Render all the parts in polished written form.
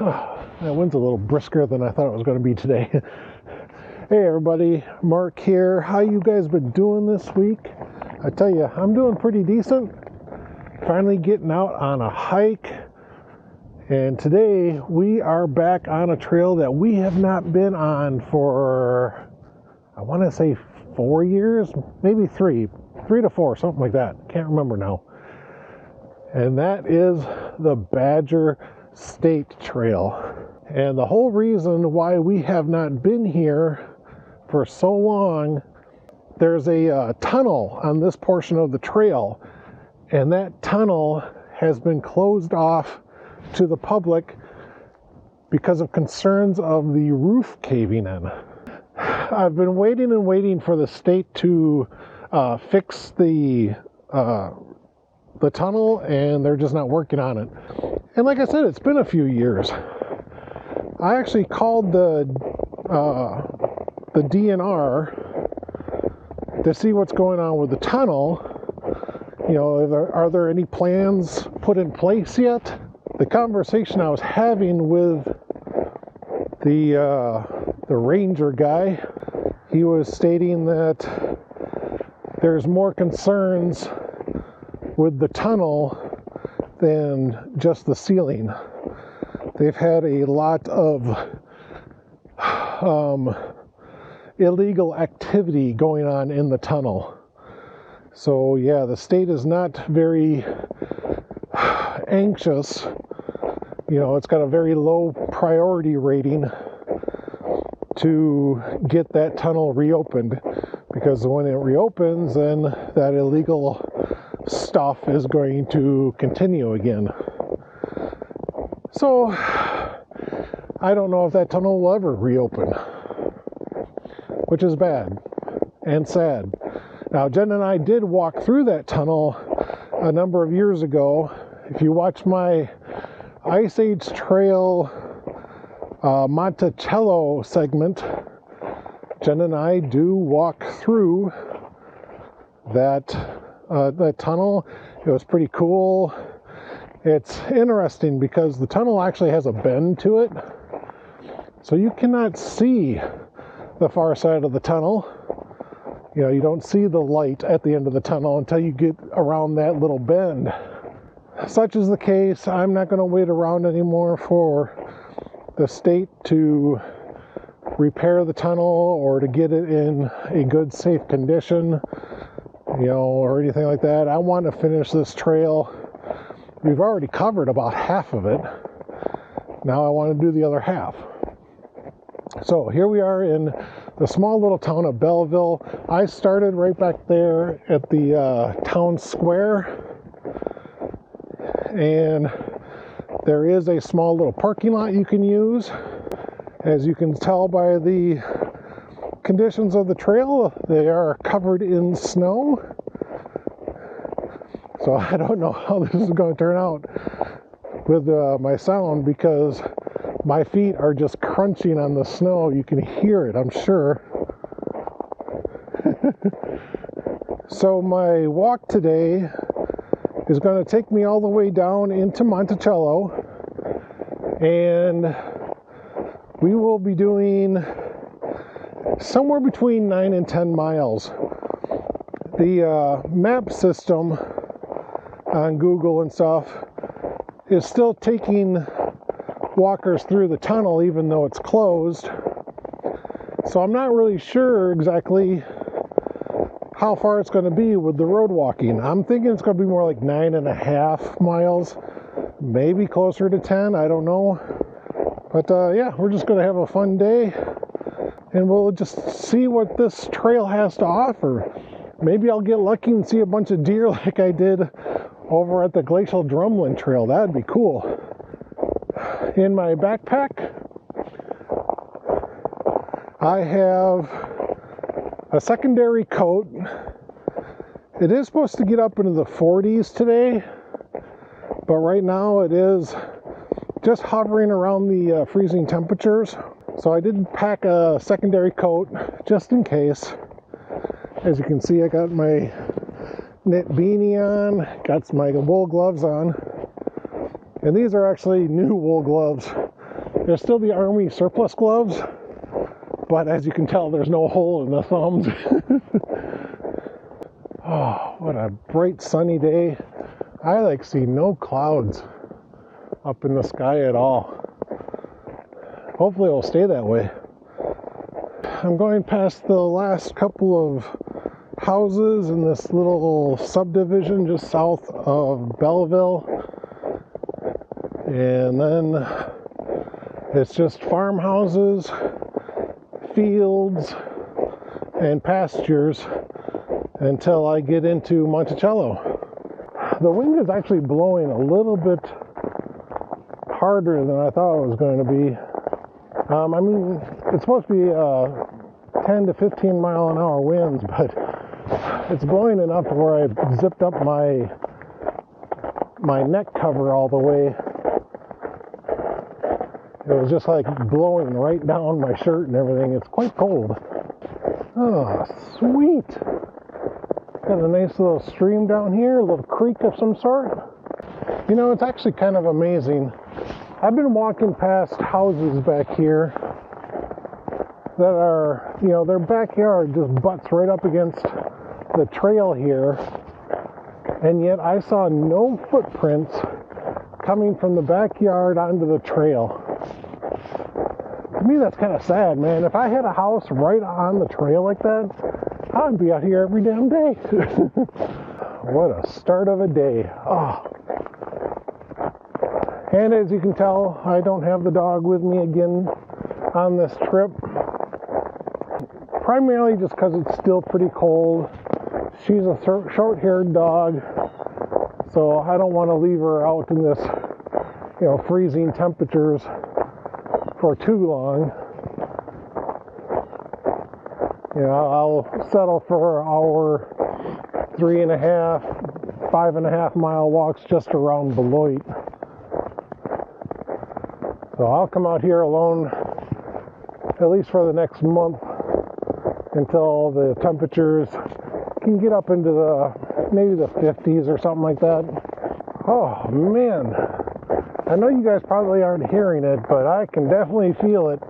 That wind's a little brisker than I thought it was going to be today. Hey everybody, Mark here. How you guys been doing this week? I tell you, I'm doing pretty decent. Finally getting out on a hike. And today we are back on a trail that we have not been on for, I want to say 4 years, maybe 3 to 4, something like that. Can't remember now. And that is the Badger State Trail. And the whole reason why we have not been here for so long, there's a tunnel on this portion of the trail, and that tunnel has been closed off to the public because of concerns of the roof caving in. I've been waiting and waiting for the state to fix the tunnel, and they're just not working on it. And like I said, it's been a few years. I actually called the DNR to see what's going on with the tunnel. You know, are there any plans put in place yet? The conversation I was having with the ranger guy, he was stating that there's more concerns with the tunnel than just the ceiling. They've had a lot of illegal activity going on in the tunnel. So yeah, the state is not very anxious. You know, it's got a very low priority rating to get that tunnel reopened, because when it reopens, then that illegal stuff is going to continue again. So I don't know if that tunnel will ever reopen, which is bad and sad. Now, Jen and I did walk through that tunnel a number of years ago. If you watch my Ice Age Trail Monticello segment, Jen and I do walk through that tunnel. It was pretty cool. It's interesting because the tunnel actually has a bend to it, so you cannot see the far side of the tunnel. You know, you don't see the light at the end of the tunnel until you get around that little bend. Such is the case. I'm not going to wait around anymore for the state to repair the tunnel or to get it in a good, safe condition, you know, or anything like that. I want to finish this trail. We've already covered about half of it. Now I want to do the other half. So here we are in the small little town of Belleville. I started right back there at the town square. And there is a small little parking lot you can use. As you can tell by the conditions of the trail, they are covered in snow. So I don't know how this is going to turn out with my sound, because my feet are just crunching on the snow. You can hear it, I'm sure. So my walk today is going to take me all the way down into Monticello, and we will be doing somewhere between 9 and 10 miles. The map system on Google and stuff is still taking walkers through the tunnel even though it's closed. So I'm not really sure exactly how far it's going to be with the road walking. I'm thinking it's going to be more like 9.5 miles, maybe closer to 10, I don't know. But yeah, we're just going to have a fun day, and we'll just see what this trail has to offer. Maybe I'll get lucky and see a bunch of deer like I did over at the Glacial Drumlin Trail. That'd be cool. In my backpack, I have a secondary coat. It is supposed to get up into the 40s today, but right now it is just hovering around the freezing temperatures. So I did pack a secondary coat just in case. As you can see, I got my knit beanie on, got my wool gloves on, and these are actually new wool gloves. There's still the Army surplus gloves, but as you can tell, there's no hole in the thumbs. Oh, what a bright sunny day. I like see no clouds up in the sky at all. Hopefully it'll stay that way. I'm going past the last couple of houses in this little subdivision just south of Belleville. And then it's just farmhouses, fields, and pastures until I get into Monticello. The wind is actually blowing a little bit harder than I thought it was going to be. I mean, it's supposed to be 10 to 15 mile an hour winds, but it's blowing enough to where I zipped up my neck cover all the way. It was just like blowing right down my shirt and everything. It's quite cold. Oh, sweet. Got a nice little stream down here, a little creek of some sort. You know, it's actually kind of amazing. I've been walking past houses back here that are, you know, their backyard just butts right up against the trail here, and yet I saw no footprints coming from the backyard onto the trail. To me, that's kind of sad, man. If I had a house right on the trail like that, I'd be out here every damn day. What a start of a day. Oh. And as you can tell, I don't have the dog with me again on this trip. Primarily just because it's still pretty cold. She's a short-haired dog, so I don't want to leave her out in this, you know, freezing temperatures for too long. You know, I'll settle for our 3.5, 5.5 mile walks just around Beloit. So I'll come out here alone at least for the next month until the temperatures can get up into maybe the 50s or something like that. Oh man, I know you guys probably aren't hearing it, but I can definitely feel it.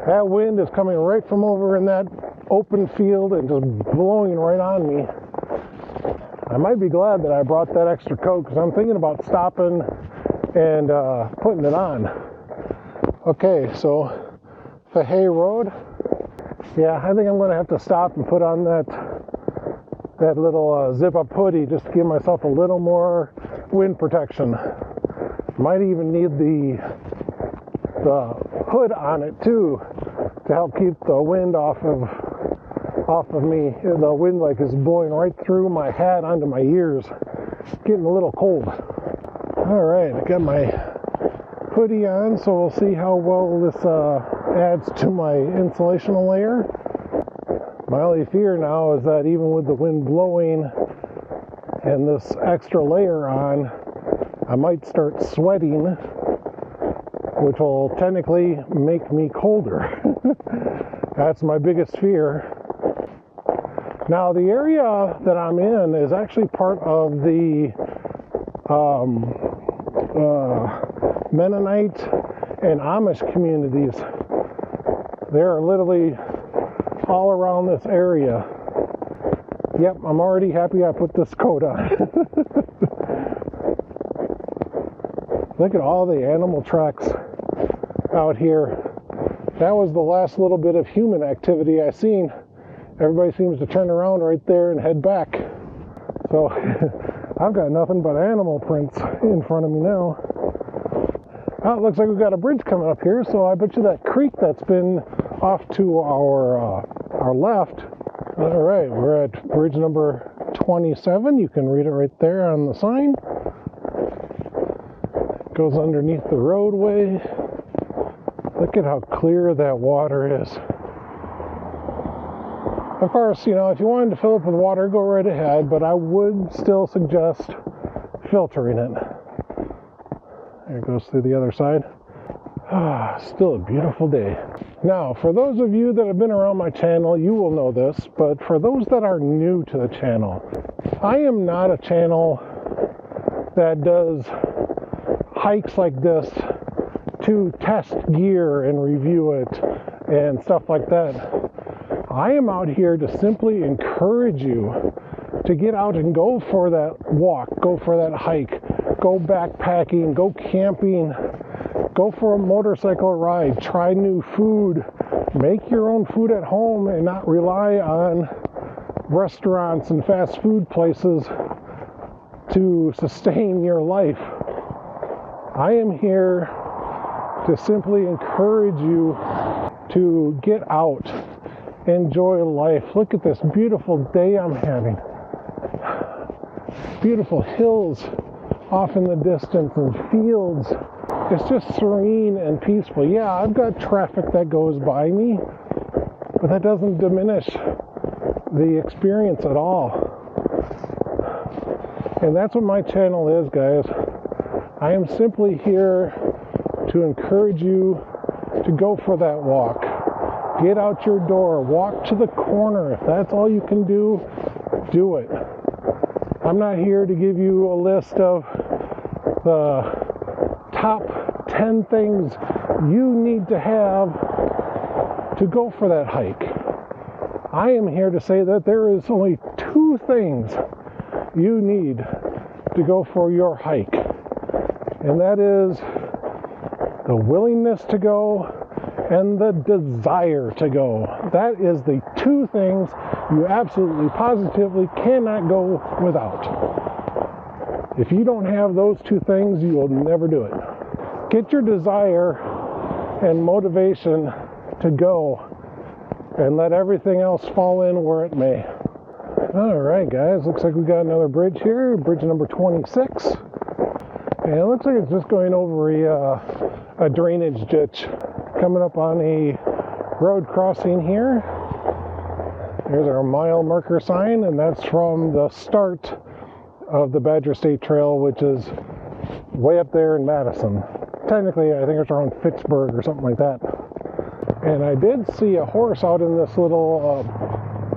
That wind is coming right from over in that open field and just blowing right on me. I might be glad that I brought that extra coat because I'm thinking about stopping and putting it on. Okay, so Fahey Road. Yeah, I think I'm going to have to stop and put on that little zip-up hoodie just to give myself a little more wind protection. Might even need the hood on it too to help keep the wind off of me. The wind like is blowing right through my hat onto my ears. Getting a little cold. All right, I got my hoodie on, so we'll see how well this adds to my insulation layer. My only fear now is that even with the wind blowing and this extra layer on, I might start sweating, which will technically make me colder. That's my biggest fear. Now, the area that I'm in is actually part of the Mennonite and Amish communities. They're literally all around this area. Yep, I'm already happy I put this coat on. Look at all the animal tracks out here. That was the last little bit of human activity I seen. Everybody seems to turn around right there and head back. So I've got nothing but animal prints in front of me now. Oh, it looks like we've got a bridge coming up here, so I bet you that creek that's been off to our left. All right, we're at bridge number 27. You can read it right there on the sign. It goes underneath the roadway. Look at how clear that water is. Of course, you know, if you wanted to fill up with water, go right ahead, but I would still suggest filtering it. There it goes through the other side. Ah, still a beautiful day. Now, for those of you that have been around my channel, you will know this, but for those that are new to the channel, I am not a channel that does hikes like this to test gear and review it and stuff like that. I am out here to simply encourage you to get out and go for that walk, go for that hike, go backpacking, go camping, go for a motorcycle ride, try new food, make your own food at home and not rely on restaurants and fast food places to sustain your life. I am here to simply encourage you to get out, enjoy life. Look at this beautiful day I'm having. Beautiful hills off in the distance and fields. It's just serene and peaceful. Yeah, I've got traffic that goes by me, but that doesn't diminish the experience at all. And that's what my channel is, guys. I am simply here to encourage you to go for that walk. Get out your door, walk to the corner. If that's all you can do, do it. I'm not here to give you a list of the top 10 things you need to have to go for that hike. I am here to say that there is only 2 things you need to go for your hike, and that is the willingness to go and the desire to go. That is the 2 things you absolutely positively cannot go without. If you don't have those 2 things, you will never do it. Get your desire and motivation to go and let everything else fall in where it may. All right, guys, looks like we got another bridge here, bridge number 26. And it looks like it's just going over a drainage ditch. Coming up on a road crossing here. There's our mile marker sign, and that's from the start of the Badger State Trail, which is way up there in Madison. Technically, I think it's around Fitchburg or something like that. And I did see a horse out in this little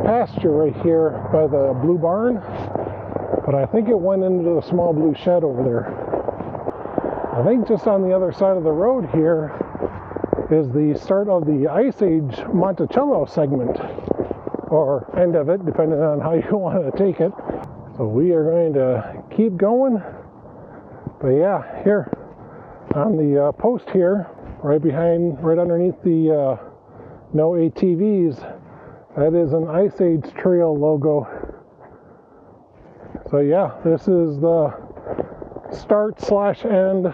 pasture right here by the blue barn, but I think it went into the small blue shed over there. I think just on the other side of the road here is the start of the Ice Age Monticello segment, or end of it, depending on how you want to take it. So we are going to keep going. But yeah, here on the post here, right underneath the no ATVs, that is an Ice Age Trail logo. So yeah, this is the start/end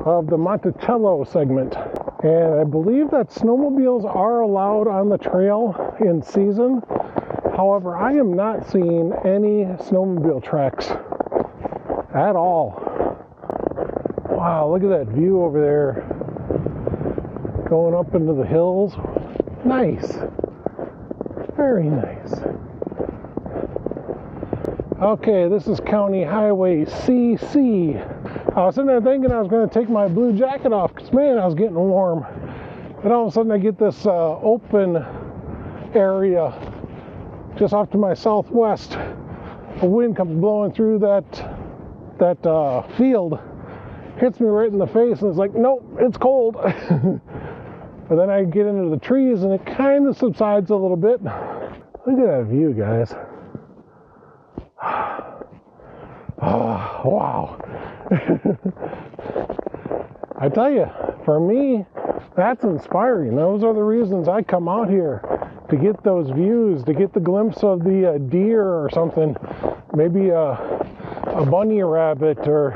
of the Monticello segment. And I believe that snowmobiles are allowed on the trail in season. However, I am not seeing any snowmobile tracks at all. Wow, look at that view over there. Going up into the hills. Nice. Very nice. Okay, this is County Highway CC. I was sitting there thinking I was going to take my blue jacket off because, man, I was getting warm. And all of a sudden I get this open area just off to my southwest. A wind comes blowing through that field, hits me right in the face, and it's like, nope, it's cold. But then I get into the trees and it kind of subsides a little bit. Look at that view, guys. Oh, wow. I tell you, for me, that's inspiring. Those are the reasons I come out here, to get those views, to get the glimpse of the deer or something, maybe a bunny rabbit or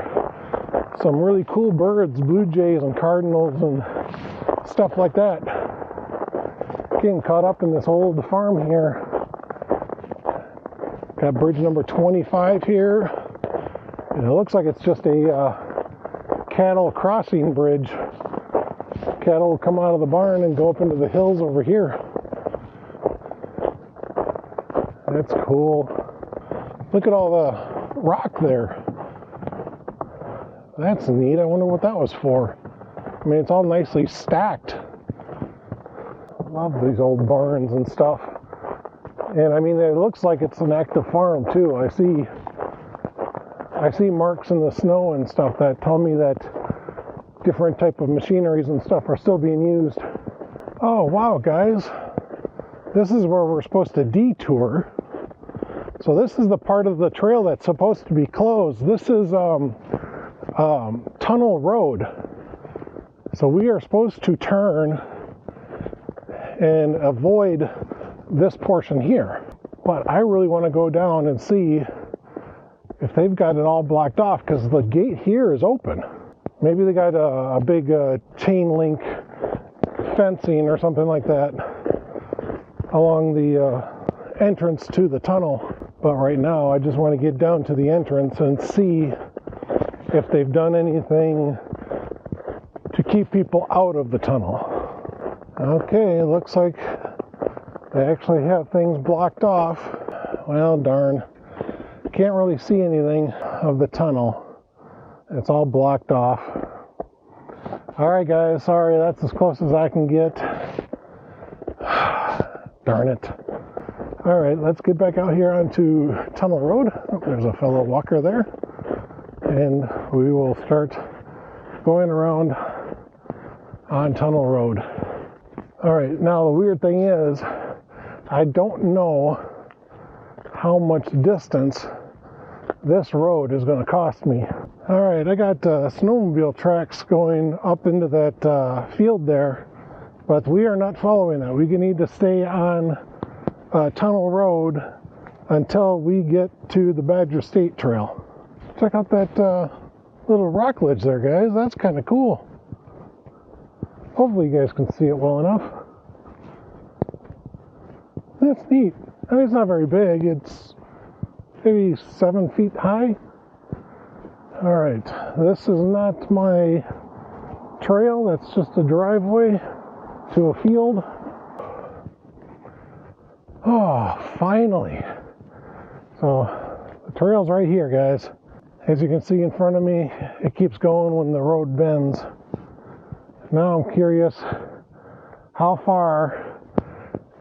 some really cool birds, blue jays and cardinals and stuff like that. Getting caught up in this old farm here. Got bridge number 25 here, and it looks like it's just a cattle crossing bridge. Cattle will come out of the barn and go up into the hills over here. That's cool. Look at all the rock there. That's neat. I wonder what that was for. I mean, it's all nicely stacked. Love these old barns and stuff. And I mean, it looks like it's an active farm too. I see marks in the snow and stuff that tell me that different type of machineries and stuff are still being used. Oh wow, guys, this is where we're supposed to detour. So this is the part of the trail that's supposed to be closed. This is tunnel road. So we are supposed to turn and avoid this portion here. But I really want to go down and see if they've got it all blocked off, because the gate here is open. Maybe they got a big chain link fencing or something like that along the entrance to the tunnel. But right now I just want to get down to the entrance and see if they've done anything to keep people out of the tunnel. Okay, looks like they actually have things blocked off. Well, darn. Can't really see anything of the tunnel. It's all blocked off. Alright guys, sorry, that's as close as I can get. Darn it. Alright, let's get back out here onto Tunnel Road. Oh, there's a fellow walker there. And we will start going around on Tunnel Road. Alright, now the weird thing is, I don't know how much distance this road is going to cost me. Alright, I got snowmobile tracks going up into that field there, but we are not following that. We need to stay on Tunnel Road until we get to the Badger State Trail. Check out that little rock ledge there, guys. That's kind of cool. Hopefully you guys can see it well enough. That's neat. I mean, it's not very big. It's maybe 7 feet high. Alright, this is not my trail. That's just a driveway to a field. Oh, finally. So, the trail's right here, guys. As you can see in front of me, it keeps going when the road bends. Now I'm curious, how far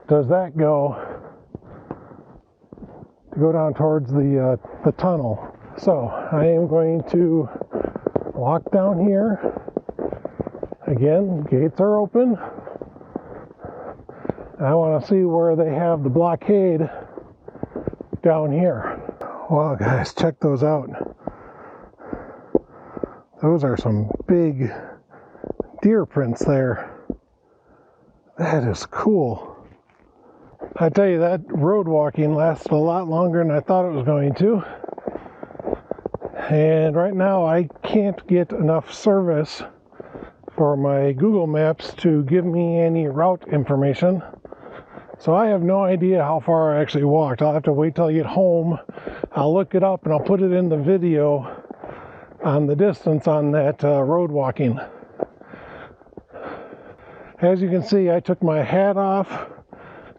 does that go to go down towards the tunnel? So I am going to walk down here. Again, gates are open. I want to see where they have the blockade down here. Wow, guys, check those out. Those are some big deer prints there. That is cool. I tell you, that road walking lasted a lot longer than I thought it was going to. And right now I can't get enough service for my Google Maps to give me any route information. So I have no idea how far I actually walked. I'll have to wait till I get home. I'll look it up and I'll put it in the video on the distance on that road walking. As you can see, I took my hat off,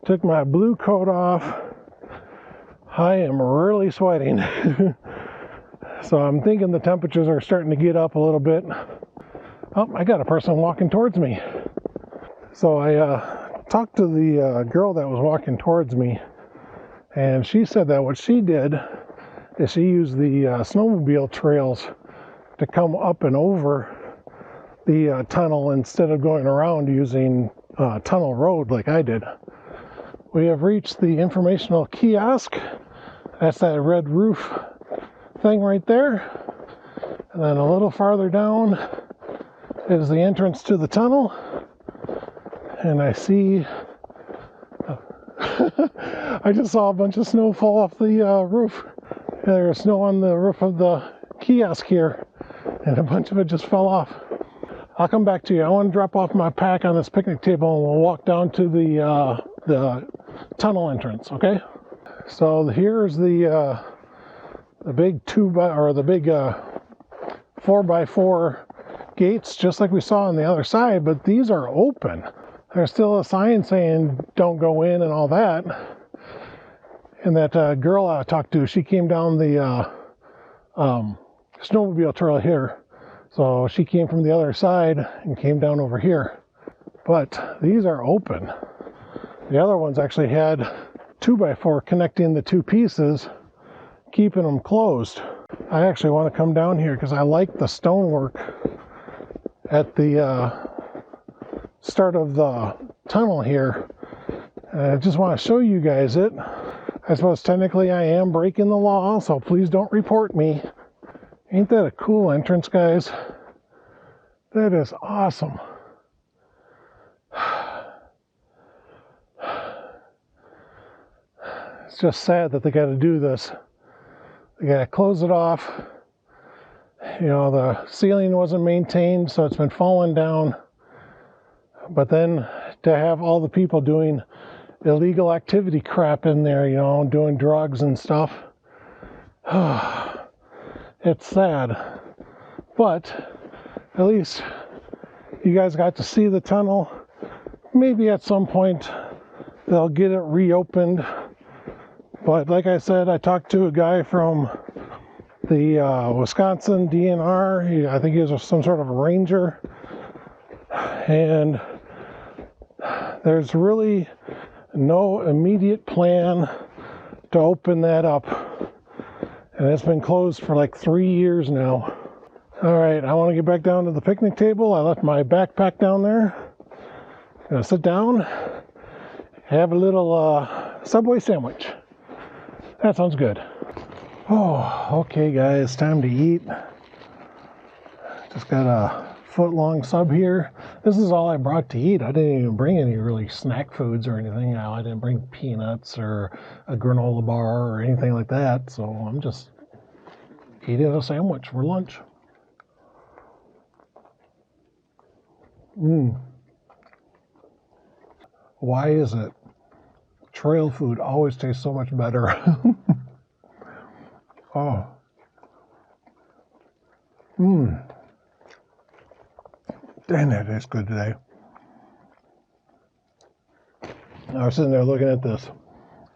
took my blue coat off. I am really sweating. So I'm thinking the temperatures are starting to get up a little bit. Oh, I got a person walking towards me. So I talked to the girl that was walking towards me, and she said that what she did is she used the snowmobile trails to come up and over the tunnel instead of going around using Tunnel Road like I did. We have reached the informational kiosk. That's that red roof thing right there. And then a little farther down is the entrance to the tunnel. And I see I just saw a bunch of snow fall off the roof. There's snow on the roof of the kiosk here, and a bunch of it just fell off. I'll come back to you. I want to drop off my pack on this picnic table and we'll walk down to the tunnel entrance, okay? So here's the big 4x4 gates, just like we saw on the other side, but these are open. There's still a sign saying don't go in and all that. And that girl I talked to, she came down the snowmobile trail here. So she came from the other side and came down over here. But these are open. The other ones actually had 2x4 connecting the two pieces, keeping them closed. I actually want to come down here because I like the stonework at the start of the tunnel here. I just want to show you guys it. I suppose technically I am breaking the law, so please don't report me. Ain't that a cool entrance, guys? That is awesome. It's just sad that they got to do this. They got to close it off. You know, the ceiling wasn't maintained, so it's been falling down. But then to have all the people doing illegal activity crap in there, you know, doing drugs and stuff. It's sad. But at least you guys got to see the tunnel. Maybe at some point they'll get it reopened. But like I said, I talked to a guy from the Wisconsin DNR. I think he was some sort of a ranger. And there's really no immediate plan to open that up. And it's been closed for like 3 years now. All right, I want to get back down to the picnic table. I left my backpack down there. Gonna sit down, have a little Subway sandwich. That sounds good. Oh, okay guys, time to eat. Just got a foot-long sub here. This is all I brought to eat. I didn't even bring any really snack foods or anything. I didn't bring peanuts or a granola bar or anything like that. So I'm just eating a sandwich for lunch. Why is it trail food always tastes so much better? Oh. Damn, that is good today. I was sitting there looking at this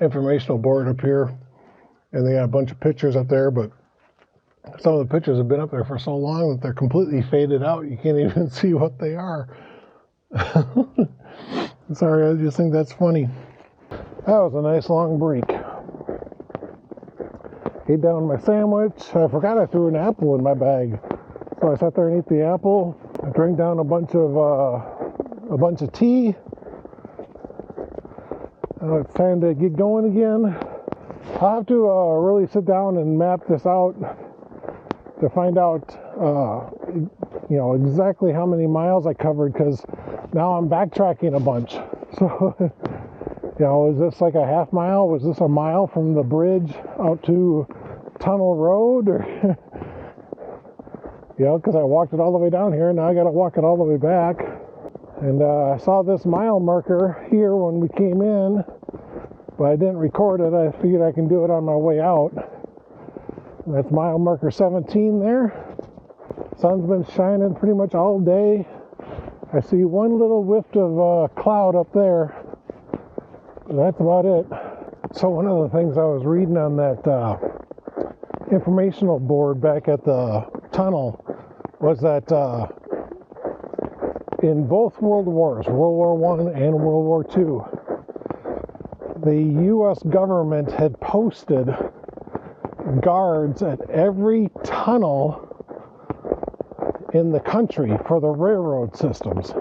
informational board up here, and they got a bunch of pictures up there, but some of the pictures have been up there for so long that they're completely faded out. You can't even see what they are. Sorry, I just think that's funny. That was a nice long break. Ate down my sandwich. I forgot I threw an apple in my bag. So I sat there and ate the apple. I drank down a bunch of tea. It's time to get going again. I'll have to really sit down and map this out to find out, you know, exactly how many miles I covered, because now I'm backtracking a bunch. So, you know, is this like a half mile? Was this a mile from the bridge out to Tunnel Road? Or you know, because I walked it all the way down here, now I got to walk it all the way back. And I saw this mile marker here when we came in, but I didn't record it. I figured I can do it on my way out. That's mile marker 17 there. Sun's been shining pretty much all day. I see one little whiff of cloud up there. That's about it. So one of the things I was reading on that informational board back at the tunnel was that in both World Wars, World War I and World War II, the U.S. government had posted guards at every tunnel in the country for the railroad systems.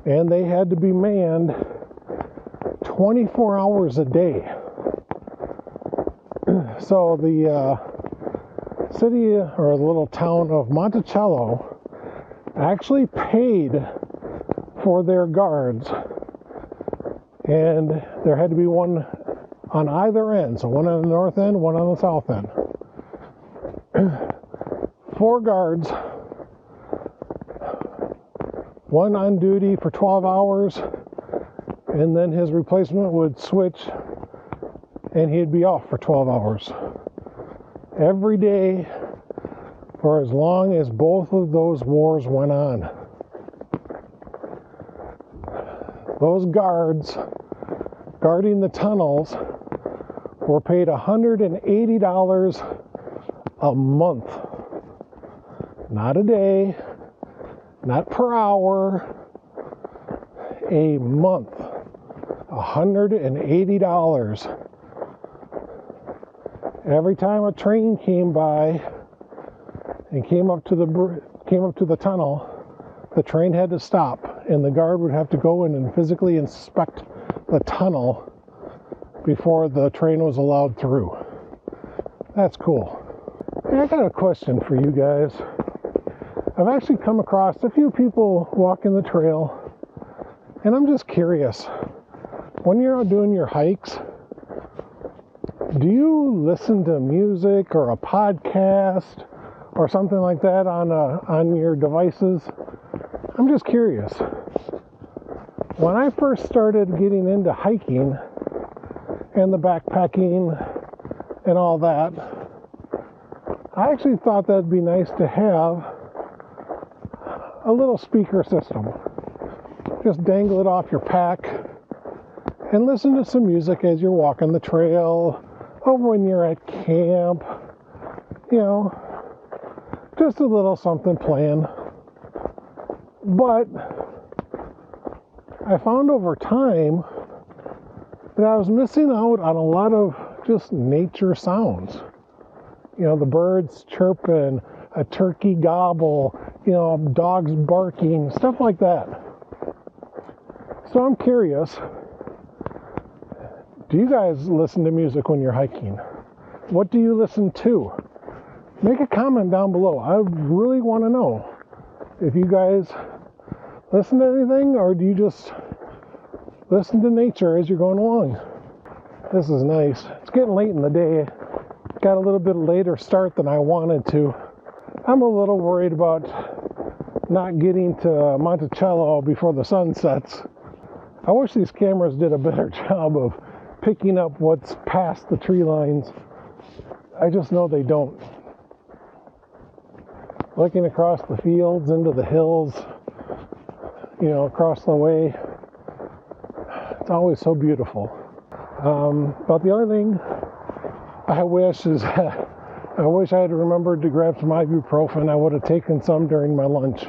And they had to be manned 24 hours a day. So the city or the little town of Monticello actually paid for their guards, and there had to be one on either end, so one on the north end, one on the south end. 4 guards, one on duty for 12 hours, and then his replacement would switch and he'd be off for 12 hours. Every day for as long as both of those wars went on. Those guards guarding the tunnels were paid $180 a month. Not a day, not per hour, a month. $180. Every time a train came by and came up to the came up to the tunnel, the train had to stop, and the guard would have to go in and physically inspect the tunnel before the train was allowed through. That's cool. Hey, I got a question for you guys. I've actually come across a few people walking the trail, and I'm just curious. When you're out doing your hikes, do you listen to music or a podcast or something like that on your devices? I'm just curious. When I first started getting into hiking and the backpacking and all that, I actually thought that'd be nice to have a little speaker system. Just dangle it off your pack and listen to some music as you're walking the trail or when you're at camp. You know, just a little something playing. But I found over time that I was missing out on a lot of just nature sounds. You know, the birds chirping, a turkey gobble, you know, dogs barking, stuff like that. So I'm curious, do you guys listen to music when you're hiking? What do you listen to? Make a comment down below. I really want to know if you guys listen to anything, or do you just listen to nature as you're going along? This is nice. It's getting late in the day. Got a little bit later start than I wanted to. I'm a little worried about not getting to Monticello before the sun sets. I wish these cameras did a better job of picking up what's past the tree lines. I just know they don't. Looking across the fields into the hills, you know, across the way, it's always so beautiful. But the only thing I wish is I wish I had remembered to grab some ibuprofen. I would have taken some during my lunch.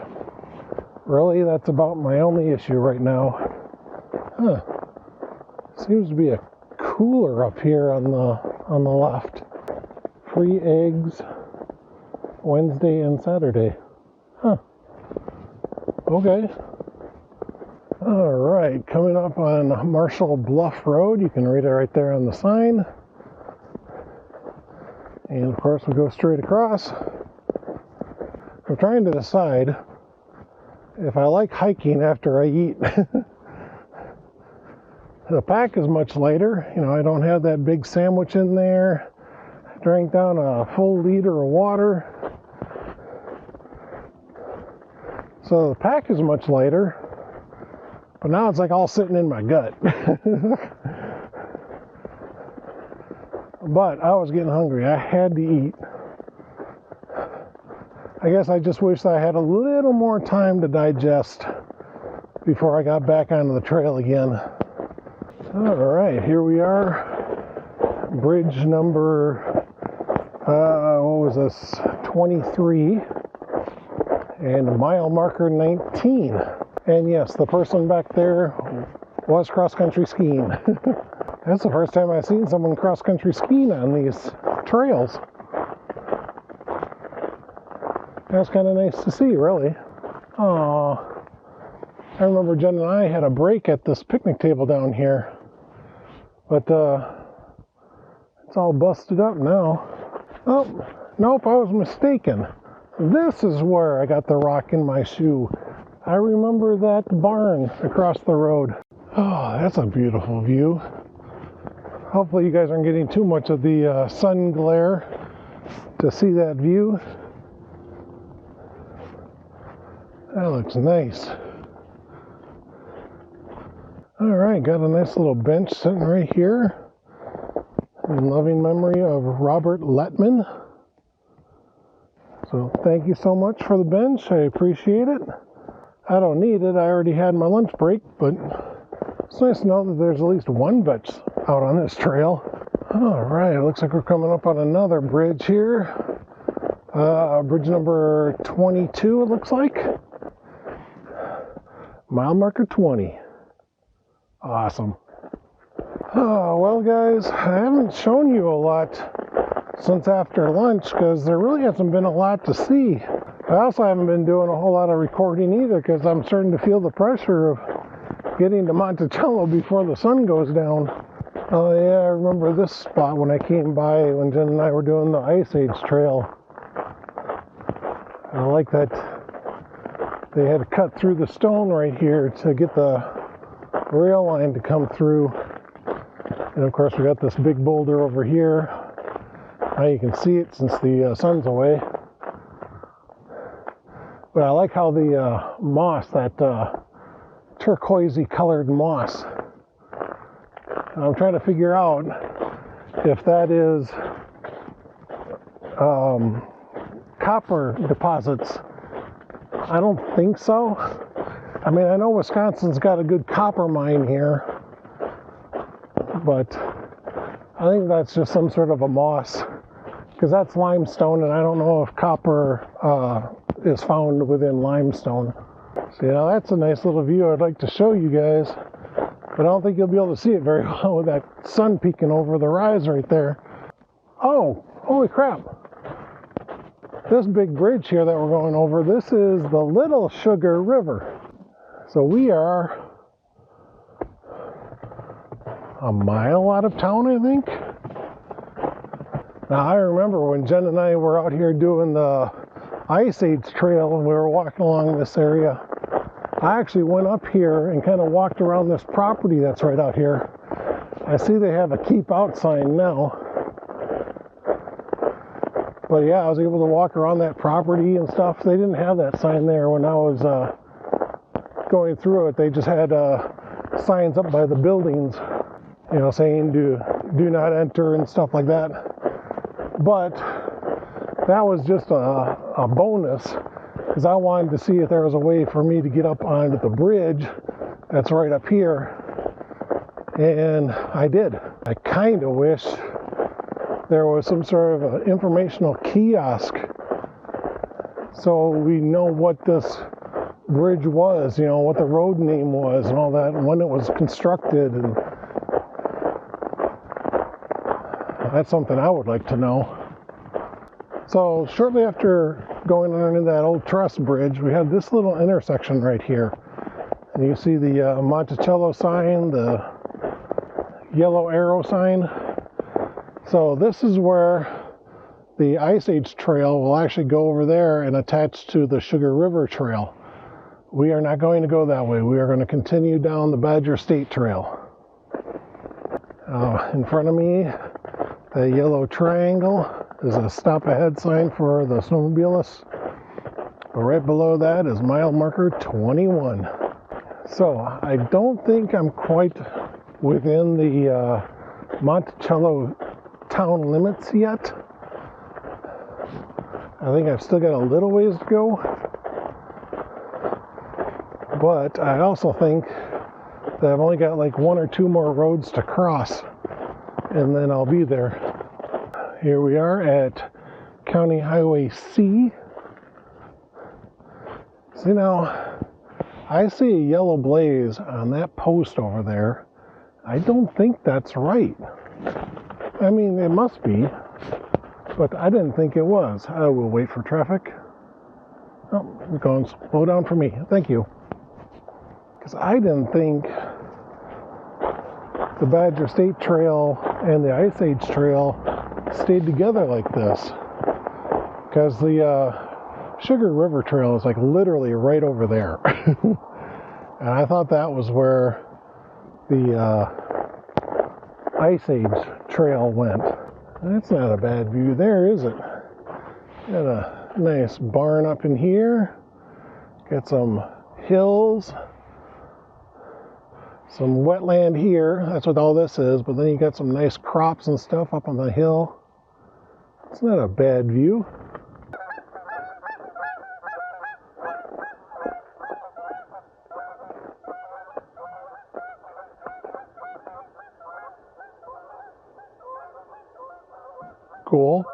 Really, that's about my only issue right now. Huh. Seems to be a cooler up here on the left. Free eggs Wednesday and Saturday. Huh. Okay. All right, coming up on Marshall Bluff Road. You can read it right there on the sign. And of course, we go straight across. I'm trying to decide if I like hiking after I eat. The pack is much lighter. You know, I don't have that big sandwich in there. I drank down a full liter of water. So the pack is much lighter. But now it's like all sitting in my gut. But I was getting hungry. I had to eat. I guess I just wish I had a little more time to digest before I got back onto the trail again. All right, here we are. Bridge number, what was this? 23. And mile marker 19. And yes, the person back there was cross-country skiing. That's the first time I've seen someone cross-country skiing on these trails. That's kind of nice to see, really. Oh, I remember Jen and I had a break at this picnic table down here. But it's all busted up now. Oh, nope, I was mistaken. This is where I got the rock in my shoe. I remember that barn across the road. Oh, that's a beautiful view. Hopefully you guys aren't getting too much of the sun glare to see that view. That looks nice. All right, got a nice little bench sitting right here in loving memory of Robert Letman. So thank you so much for the bench. I appreciate it. I don't need it. I already had my lunch break, but it's nice to know that there's at least one bench out on this trail. All right, it looks like we're coming up on another bridge here. Bridge number 22, it looks like. Mile marker 20. Awesome. Oh, well, guys, I haven't shown you a lot since after lunch because there really hasn't been a lot to see. I also haven't been doing a whole lot of recording either because I'm starting to feel the pressure of getting to Monticello before the sun goes down. Oh yeah, I remember this spot when I came by when Jen and I were doing the Ice Age Trail. I like that they had to cut through the stone right here to get the rail line to come through. And of course we got this big boulder over here. Now you can see it since the sun's away. But I like how the moss, that turquoisey colored moss. And I'm trying to figure out if that is copper deposits. I don't think so. I mean, I know Wisconsin's got a good copper mine here, but I think that's just some sort of a moss, because that's limestone, and I don't know if copper is found within limestone. So yeah, that's a nice little view I'd like to show you guys, but I don't think you'll be able to see it very well with that sun peeking over the rise right there. Oh, holy crap. This big bridge here that we're going over, this is the Little Sugar River. So we are a mile out of town, I think. Now I remember when Jen and I were out here doing the Ice Age Trail and we were walking along this area, I actually went up here and kind of walked around this property that's right out here. I see they have a keep out sign now. But yeah, I was able to walk around that property and stuff. They didn't have that sign there when I was going through it. They just had signs up by the buildings, you know, saying do not enter and stuff like that. But that was just a bonus, because I wanted to see if there was a way for me to get up onto the bridge that's right up here, and I did. I kind of wish there was some sort of an informational kiosk so we know what this bridge was, you know, what the road name was and all that, and when it was constructed, and that's something I would like to know. So shortly after going under that old truss bridge, we had this little intersection right here, and you see the Monticello sign, the yellow arrow sign. So this is where the Ice Age Trail will actually go over there and attach to the Sugar River Trail. We are not going to go that way. We are going to continue down the Badger State Trail. In front of me, the yellow triangle is a stop ahead sign for the snowmobilists. But right below that is mile marker 21. So I don't think I'm quite within the Monticello town limits yet. I think I've still got a little ways to go, but I also think that I've only got like 1 or 2 more roads to cross and then I'll be there. Here we are at County Highway C. See, now I see a yellow blaze on that post over there. I don't think that's right. I mean, it must be, but I didn't think it was. I will wait for traffic. Oh, we're going slow down for me. Thank you. Because I didn't think the Badger State Trail and the Ice Age Trail stayed together like this. Because the Sugar River Trail is like literally right over there. And I thought that was where the Ice Age Trail went. That's not a bad view there, is it? Got a nice barn up in here. Got some hills. Some wetland here. That's what all this is. But then you got some nice crops and stuff up on the hill. It's not a bad view. Cool.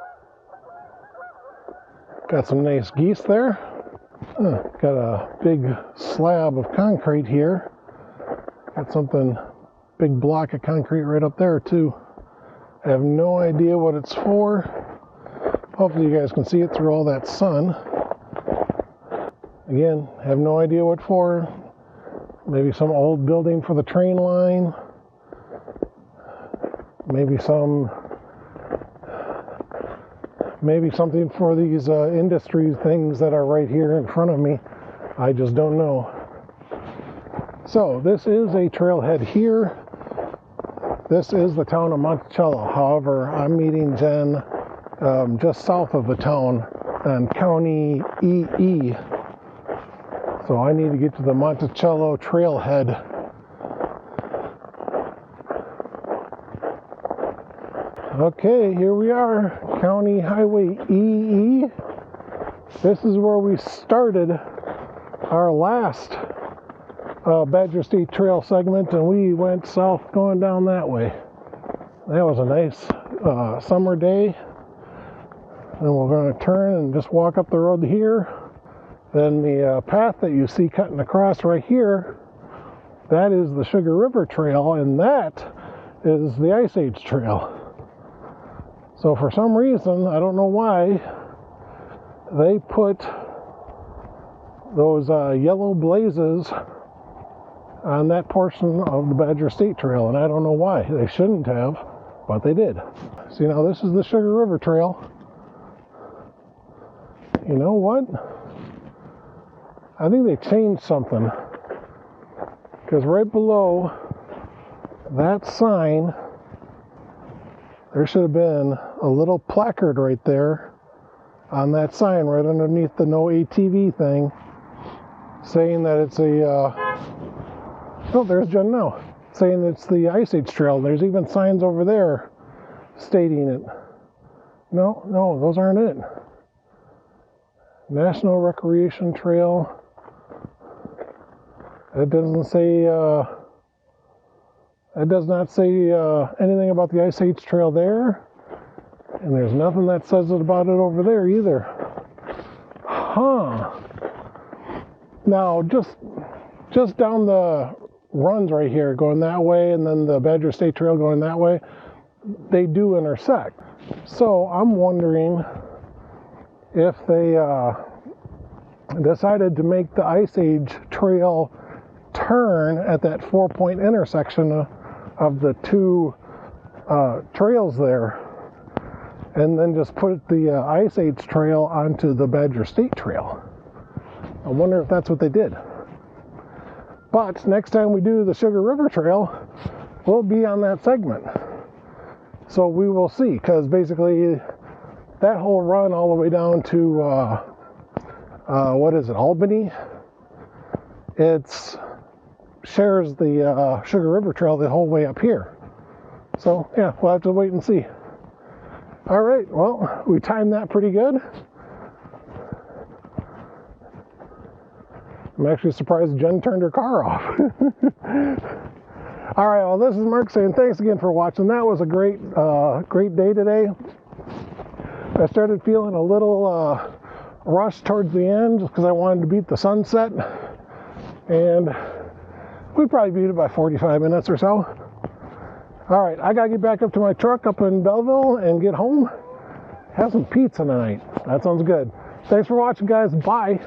Got some nice geese there. Got a big slab of concrete here. Got something, big block of concrete right up there too. I have no idea what it's for. Hopefully you guys can see it through all that sun. Again, have no idea what for. Maybe some old building for the train line. Maybe something for these industry things that are right here in front of me. I just don't know. So this is a trailhead here. This is the town of Monticello. However, I'm meeting Jen just south of the town on County EE. So I need to get to the Monticello trailhead. Okay, here we are, County Highway EE. This is where we started our last Badger State Trail segment, and we went south going down that way. That was a nice summer day. And we're going to turn and just walk up the road here. Then the path that you see cutting across right here, that is the Sugar River Trail, and that is the Ice Age Trail. So for some reason, I don't know why, they put those yellow blazes on that portion of the Badger State Trail, and I don't know why. They shouldn't have, but they did. See, now this is the Sugar River Trail. You know what? I think they changed something, because right below that sign, there should have been a little placard right there on that sign right underneath the no ATV thing, saying that it's a oh, there's Jen now, saying it's the Ice Age Trail. There's even signs over there stating it. No, those aren't it. National Recreation Trail. It doesn't say, it does not say anything about the Ice Age Trail there. And there's nothing that says it about it over there either. Huh. Now, just down the runs right here, going that way, and then the Badger State Trail going that way, they do intersect. So I'm wondering if they decided to make the Ice Age Trail turn at that 4-point intersection of the two trails there, and then just put the Ice Age Trail onto the Badger State Trail. I wonder if that's what they did. But next time we do the Sugar River Trail, we'll be on that segment. So we will see, because basically that whole run all the way down to, what is it, Albany? It shares the Sugar River Trail the whole way up here. So yeah, we'll have to wait and see. All right, well, we timed that pretty good. I'm actually surprised Jen turned her car off. All right, well, this is Mark saying thanks again for watching. That was a great day today. I started feeling a little rushed towards the end just because I wanted to beat the sunset. And we probably beat it by 45 minutes or so. All right, I got to get back up to my truck up in Belleville and get home. Have some pizza tonight. That sounds good. Thanks for watching, guys. Bye.